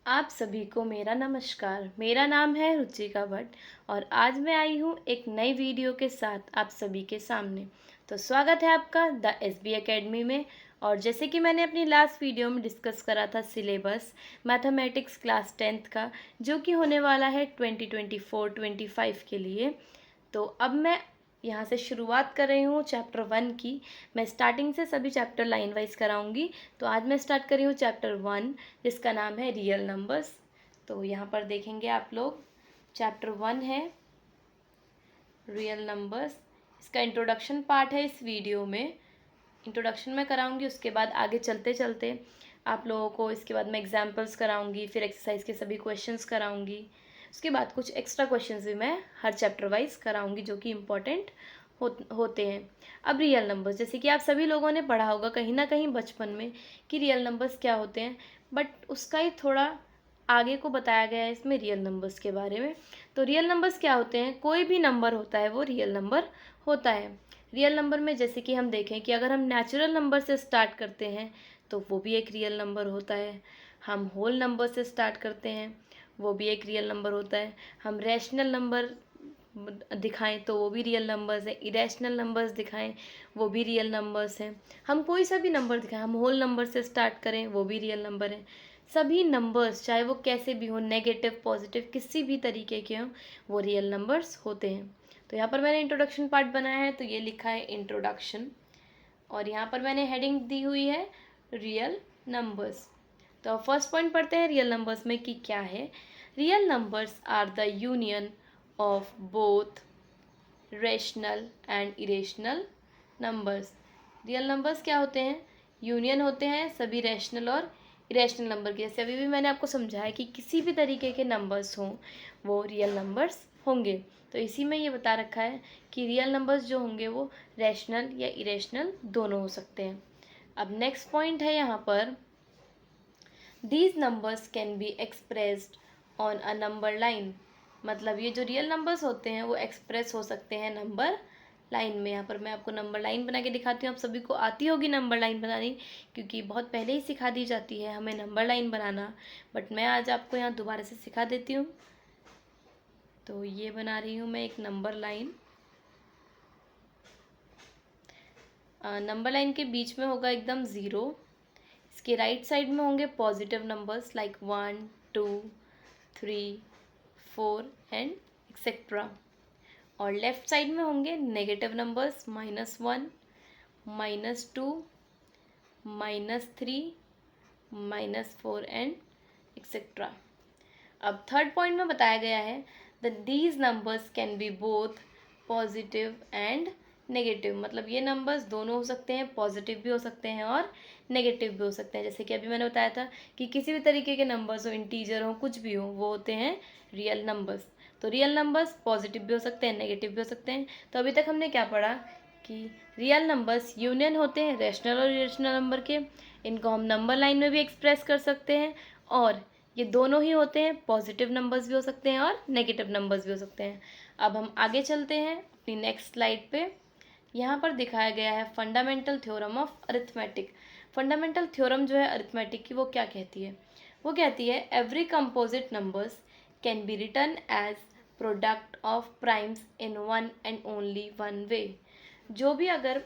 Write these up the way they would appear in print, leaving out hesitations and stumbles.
आप सभी को मेरा नमस्कार। मेरा नाम है रुचिका भट्ट और आज मैं आई हूँ एक नई वीडियो के साथ आप सभी के सामने। तो स्वागत है आपका द एसबी एकेडमी में। और जैसे कि मैंने अपनी लास्ट वीडियो में डिस्कस करा था सिलेबस मैथमेटिक्स क्लास 10th का, जो कि होने वाला है 2024-25 के लिए। तो अब मैं यहाँ से शुरुआत कर रही हूँ चैप्टर 1 की। मैं स्टार्टिंग से सभी चैप्टर लाइन वाइज कराऊंगी। तो आज मैं स्टार्ट कर रही हूँ चैप्टर 1, जिसका नाम है रियल नंबर्स। तो यहाँ पर देखेंगे आप लोग, चैप्टर 1 है रियल नंबर्स। इसका इंट्रोडक्शन पार्ट है इस वीडियो में। इंट्रोडक्शन मैं कराऊंगी, उसके बाद आगे चलते चलते आप लोगों को इसके बाद मैं एग्जाम्पल्स कराऊंगी, फिर एक्सरसाइज के सभी क्वेश्चंस कराऊंगी। उसके बाद कुछ एक्स्ट्रा क्वेश्चंस भी मैं हर चैप्टर वाइज कराऊंगी, जो कि इम्पॉर्टेंट होते हैं। अब रियल नंबर्स, जैसे कि आप सभी लोगों ने पढ़ा होगा कहीं ना कहीं बचपन में कि रियल नंबर्स क्या होते हैं, बट उसका ही थोड़ा आगे को बताया गया है इसमें रियल नंबर्स के बारे में। तो रियल नंबर्स क्या होते हैं? कोई भी नंबर होता है वो रियल नंबर होता है। रियल नंबर में जैसे कि हम देखें कि अगर हम नेचुरल नंबर से स्टार्ट करते हैं तो वो भी एक रियल नंबर होता है। हम होल नंबर से स्टार्ट करते हैं, वो भी एक रियल नंबर होता है। हम रैशनल नंबर दिखाएं तो वो भी रियल नंबर्स है। इरेशनल नंबर्स दिखाएं वो भी रियल नंबर्स हैं। हम कोई सा भी नंबर दिखाएं, हम होल नंबर से स्टार्ट करें, वो भी रियल नंबर है। सभी नंबर्स चाहे वो कैसे भी हो, नेगेटिव पॉजिटिव किसी भी तरीके के हों, वो रियल नंबर्स होते हैं। तो यहाँ पर मैंने इंट्रोडक्शन पार्ट बनाया है, तो ये लिखा है इंट्रोडक्शन, और यहाँ पर मैंने हेडिंग दी हुई है रियल नंबर्स। तो फर्स्ट पॉइंट पढ़ते हैं रियल नंबर्स में कि क्या है। Real numbers are the union of both rational and irrational numbers. Real numbers क्या होते हैं? यूनियन होते हैं सभी रैशनल और इरेशनल नंबर के। जैसे अभी भी मैंने आपको समझाया कि किसी भी तरीके के नंबर्स हों वो रियल नंबर्स होंगे। तो इसी में ये बता रखा है कि रियल नंबर्स जो होंगे वो रैशनल या इरेशनल दोनों हो सकते हैं। अब नेक्स्ट पॉइंट है यहाँ पर, these numbers can be expressed on a number line. मतलब ये जो रियल नंबर्स होते हैं वो एक्सप्रेस हो सकते हैं नंबर लाइन में। यहाँ पर मैं आपको नंबर लाइन बना के दिखाती हूँ। आप सभी को आती होगी नंबर लाइन बनानी, क्योंकि बहुत पहले ही सिखा दी जाती है हमें नंबर लाइन बनाना, बट मैं आज आपको यहाँ दोबारा से सिखा देती हूँ। तो ये बना रही हूँ मैं एक नंबर लाइन। नंबर लाइन के बीच में होगा एकदम ज़ीरो। इसके राइट साइड में होंगे positive numbers like 1, 2, 3, 4 and etcetera. और लेफ्ट साइड में होंगे नेगेटिव नंबर्स -1, -2, -3, -4 एंड एक्सेट्रा। अब थर्ड पॉइंट में बताया गया है that these numbers can B both positive and negative. मतलब ये नंबर्स दोनों हो सकते हैं, पॉजिटिव भी हो सकते हैं और नेगेटिव भी हो सकते हैं। जैसे कि अभी मैंने बताया था कि किसी भी तरीके के नंबर्स हो, इंटीजर हो, कुछ भी हो, वो होते हैं रियल नंबर्स। तो रियल नंबर्स पॉजिटिव भी हो सकते हैं, नेगेटिव भी हो सकते हैं। तो अभी तक हमने क्या पढ़ा कि रियल नंबर्स यूनियन होते हैं रैशनल और इरेशनल नंबर के। इनको हम नंबर लाइन में भी एक्सप्रेस कर सकते हैं, और ये दोनों ही होते हैं, पॉजिटिव नंबर्स भी हो सकते हैं और नेगेटिव नंबर्स भी हो सकते हैं। अब हम आगे चलते हैं अपनी नेक्स्ट स्लाइड पे। यहाँ पर दिखाया गया है fundamental theorem of arithmetic. Fundamental theorem जो है अरिथमेटिक की, वो क्या कहती है? वो कहती है every composite numbers can be written as product of primes in one and only one way. जो भी अगर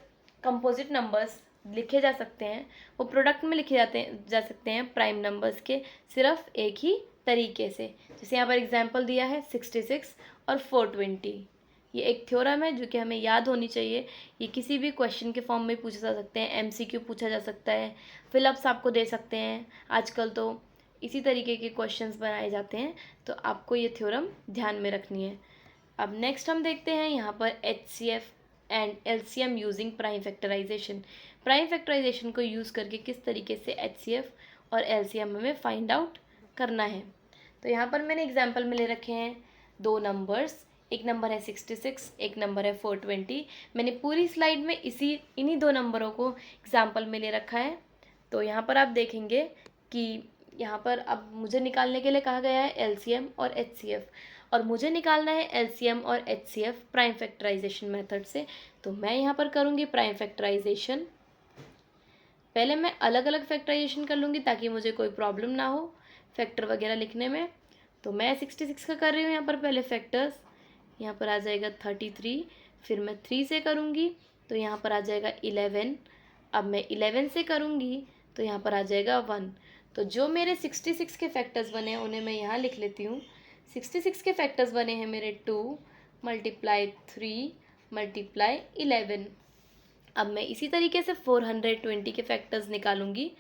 कंपोजिट नंबर्स लिखे जा सकते हैं वो प्रोडक्ट में लिखे जा सकते हैं प्राइम नंबर्स के, सिर्फ एक ही तरीके से। जैसे यहाँ पर एग्जांपल दिया है 66 और 420। ये एक थ्योरम है जो कि हमें याद होनी चाहिए। ये किसी भी क्वेश्चन के फॉर्म में पूछे जा सकते हैं, एमसीक्यू पूछा जा सकता है, फिलअप्स आपको दे सकते हैं। आजकल तो इसी तरीके के क्वेश्चंस बनाए जाते हैं, तो आपको ये थ्योरम ध्यान में रखनी है। अब नेक्स्ट हम देखते हैं यहाँ पर HCF and LCM using prime factorization. Prime factorization को यूज़ करके किस तरीके से HCF और LCM हमें फाइंड आउट करना है। तो यहाँ पर मैंने एग्जाम्पल में ले रखे हैं दो नंबर्स, एक नंबर है 66, एक नंबर है 420। मैंने पूरी स्लाइड में इन्हीं दो नंबरों को एग्जाम्पल में ले रखा है। तो यहाँ पर आप देखेंगे कि यहाँ पर अब मुझे निकालने के लिए कहा गया है LCM और HCF, और मुझे निकालना है LCM और HCF प्राइम फैक्टराइजेशन मेथड से। तो मैं यहाँ पर करूँगी प्राइम फैक्टराइजेशन। पहले मैं अलग अलग फैक्टराइजेशन कर लूँगी ताकि मुझे कोई प्रॉब्लम ना हो फैक्टर वगैरह लिखने में। तो मैं 66 का कर रही हूँ यहाँ पर पहले फैक्टर्स। यहाँ पर आ जाएगा 33, फिर मैं 3 से करूँगी तो यहाँ पर आ जाएगा 11। अब मैं 11 से करूँगी तो यहाँ पर आ जाएगा 1। तो जो मेरे 66 के फैक्टर्स बने हैं उन्हें मैं यहाँ लिख लेती हूँ। 66 के फैक्टर्स बने हैं मेरे 2 मल्टीप्लाई 3 मल्टीप्लाई 11। अब मैं इसी तरीके से 420 के फैक्टर्स निकालूंगी।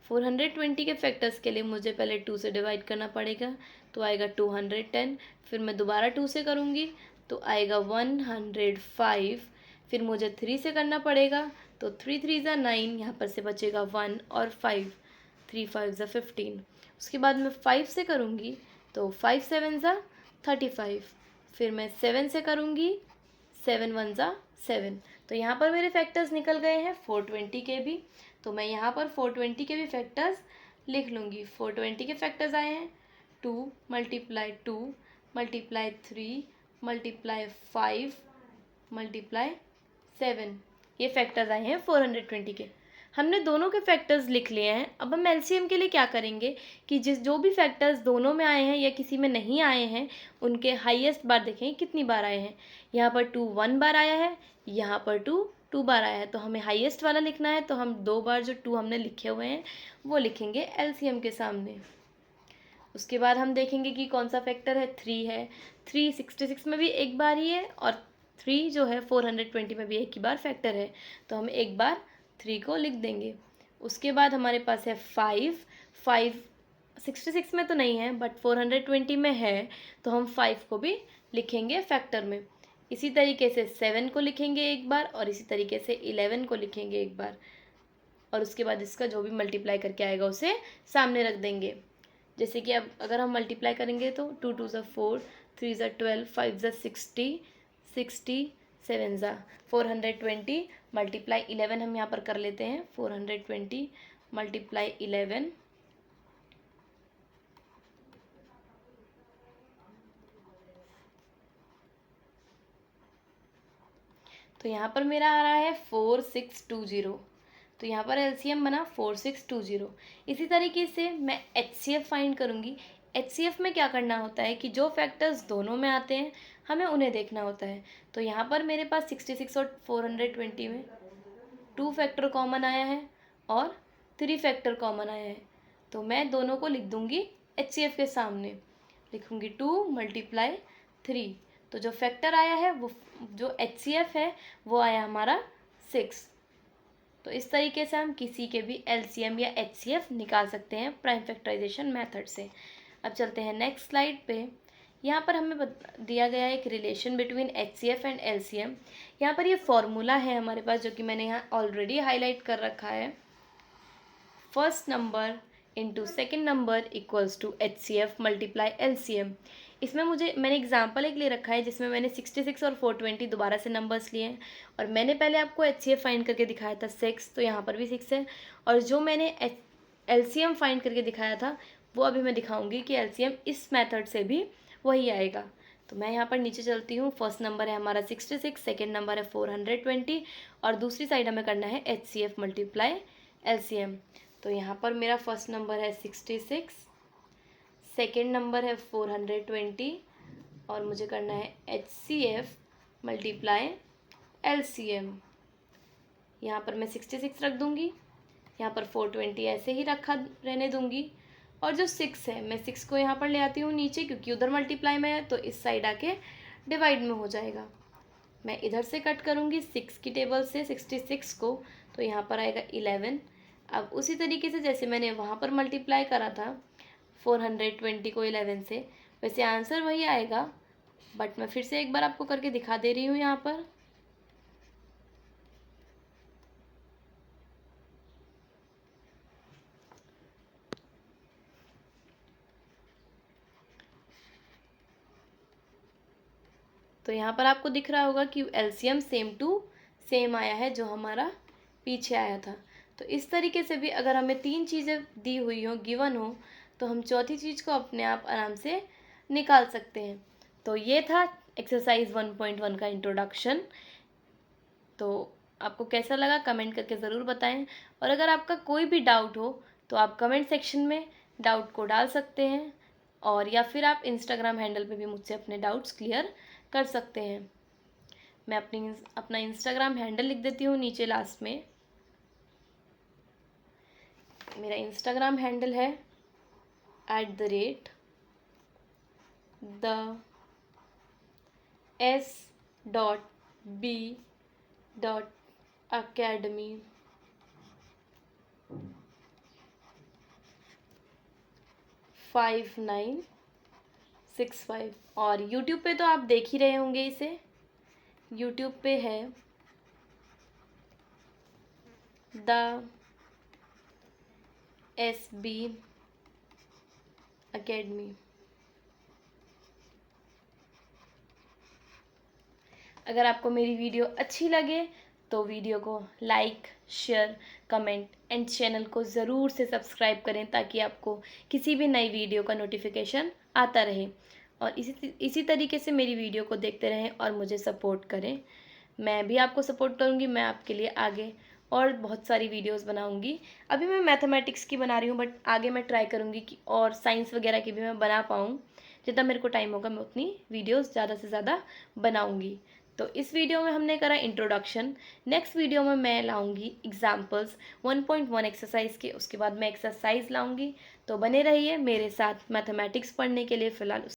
420 के फैक्टर्स के लिए मुझे पहले 2 से डिवाइड करना पड़ेगा तो आएगा 210। फिर मैं दोबारा 2 से करूँगी तो आएगा 105। फिर मुझे 3 से करना पड़ेगा तो 3 3 ज़ा 9, यहाँ पर से बचेगा 1 और 5, 3 5 ज़ा 15। उसके बाद मैं 5 से करूँगी तो 5 7 ज़ा 35। फिर मैं 7 से करूँगी, 7 1 ज़ा 7। तो यहाँ पर मेरे फैक्टर्स निकल गए हैं 420 के भी। तो मैं यहाँ पर 420 के भी फैक्टर्स लिख लूँगी। 420 के फैक्टर्स आए हैं 2 मल्टीप्लाई 2 मल्टीप्लाई 3 मल्टीप्लाई 5 मल्टीप्लाई 7। ये फैक्टर्स आए हैं 420 के। हमने दोनों के फैक्टर्स लिख लिए हैं। अब हम एलसीएम के लिए क्या करेंगे कि जो भी फैक्टर्स दोनों में आए हैं या किसी में नहीं आए हैं उनके हाईएस्ट बार देखें कितनी बार आए हैं। यहाँ पर 2 1 बार आया है, यहाँ पर 2 2 बार आया है। तो हमें हाईएस्ट वाला लिखना है तो हम 2 बार जो 2 हमने लिखे हुए हैं वो लिखेंगे एलसीएम के सामने। उसके बाद हम देखेंगे कि कौन सा फैक्टर है। 3 है, 3 66 में भी एक बार ही है और 3 जो है 420 में भी एक ही बार फैक्टर है। तो हम एक बार 3 को लिख देंगे। उसके बाद हमारे पास है 5 66 में तो नहीं है बट 420 में है तो हम 5 को भी लिखेंगे फैक्टर में। इसी तरीके से 7 को लिखेंगे एक बार और इसी तरीके से 11 को लिखेंगे एक बार और उसके बाद इसका जो भी मल्टीप्लाई करके आएगा उसे सामने रख देंगे। जैसे कि अब अगर हम मल्टीप्लाई करेंगे तो 2 2 ज़ा 4, 3 ज़ा 12, 5 ज़ा 60, 60, 7 ज़ा 420 मल्टीप्लाई 11 हम यहाँ पर कर लेते हैं। 420 मल्टीप्लाई 11 तो यहाँ पर मेरा आ रहा है 4620। तो यहाँ पर एलसीएम बना 4620। इसी तरीके से मैं एचसीएफ फाइंड करूँगी। एचसीएफ में क्या करना होता है कि जो फैक्टर्स दोनों में आते हैं हमें उन्हें देखना होता है। तो यहाँ पर मेरे पास 66 और 420 में 2 फैक्टर कॉमन आया है और 3 फैक्टर कॉमन आया है। तो मैं दोनों को लिख दूँगी एचसीएफ के सामने। लिखूँगी 2 मल्टीप्लाई 3। तो जो फैक्टर आया है वो जो एचसीएफ है वो आया हमारा 6। तो इस तरीके से हम किसी के भी एलसीएम या एचसीएफ निकाल सकते हैं प्राइम फैक्टराइजेशन मेथड से। अब चलते हैं नेक्स्ट स्लाइड पे। यहाँ पर हमें दिया गया है एक relation between HCF and LCM. यहाँ पर ये फॉर्मूला है हमारे पास जो कि मैंने यहाँ ऑलरेडी हाईलाइट कर रखा है। First number into second number equals to HCF multiply LCM. इसमें मैंने एग्जाम्पल एक ले रखा है जिसमें मैंने 66 और 420 दोबारा से नंबर्स लिए हैं और मैंने पहले आपको एचसीएफ फाइंड करके दिखाया था 6, तो यहाँ पर भी 6 है। और जो मैंने एलसीएम फाइंड करके दिखाया था वो अभी मैं दिखाऊंगी कि एलसीएम इस मेथड से भी वही आएगा। तो मैं यहाँ पर नीचे चलती हूँ। फर्स्ट नंबर है हमारा 66, सेकेंड नंबर है 420 और दूसरी साइड हमें करना है एचसीएफ मल्टीप्लाई एलसीएम। तो यहाँ पर मेरा फर्स्ट नंबर है 66, सेकेंड नंबर है 420 और मुझे करना है एचसीएफ मल्टीप्लाई एलसीएम। यहाँ पर मैं 66 रख दूँगी, यहाँ पर 420 ऐसे ही रखा रहने दूँगी और जो 6 है मैं 6 को यहाँ पर ले आती हूँ नीचे क्योंकि उधर मल्टीप्लाई में है तो इस साइड आके डिवाइड में हो जाएगा। मैं इधर से कट करूँगी 6 की टेबल से 66 को तो यहाँ पर आएगा 11। अब उसी तरीके से जैसे मैंने वहाँ पर मल्टीप्लाई करा था 420 को 11 से, वैसे आंसर वही आएगा बट मैं फिर से एक बार आपको करके दिखा दे रही हूँ यहाँ पर। तो यहाँ पर आपको दिख रहा होगा कि एलसीएम सेम टू सेम आया है जो हमारा पीछे आया था। तो इस तरीके से भी अगर हमें 3 चीज़ें दी हुई हो गिवन हो तो हम चौथी चीज़ को अपने आप आराम से निकाल सकते हैं। तो ये था एक्सरसाइज 1.1 का इंट्रोडक्शन। तो आपको कैसा लगा कमेंट करके ज़रूर बताएं। और अगर आपका कोई भी डाउट हो तो आप कमेंट सेक्शन में डाउट को डाल सकते हैं, और या फिर आप इंस्टाग्राम हैंडल पे भी मुझसे अपने डाउट्स क्लियर कर सकते हैं। मैं अपना इंस्टाग्राम हैंडल लिख देती हूँ नीचे लास्ट में। मेरा इंस्टाग्राम हैंडल है @the_s.b.academy। फाइव 965। और यूट्यूब पे तो आप देख ही रहे होंगे इसे, यूट्यूब पे है the_s_b academy। अगर आपको मेरी वीडियो अच्छी लगे तो वीडियो को like, share, comment and channel को ज़रूर से सब्सक्राइब करें, ताकि आपको किसी भी नई वीडियो का नोटिफिकेशन आता रहे। और इसी तरीके से मेरी वीडियो को देखते रहें और मुझे सपोर्ट करें। मैं भी आपको सपोर्ट करूँगी, मैं आपके लिए आगे और बहुत सारी वीडियोस बनाऊँगी। अभी मैं मैथमेटिक्स की बना रही हूँ, बट आगे मैं ट्राई करूँगी कि और साइंस वगैरह की भी मैं बना पाऊँ। जितना मेरे को टाइम होगा मैं उतनी वीडियोस ज़्यादा से ज़्यादा बनाऊँगी। तो इस वीडियो में हमने करा इंट्रोडक्शन। नेक्स्ट वीडियो में मैं लाऊंगी एग्जाम्पल्स 1.1 एक्सरसाइज के, उसके बाद मैं एक्सरसाइज लाऊंगी। तो बने रहिए मेरे साथ मैथमेटिक्स पढ़ने के लिए। फ़िलहाल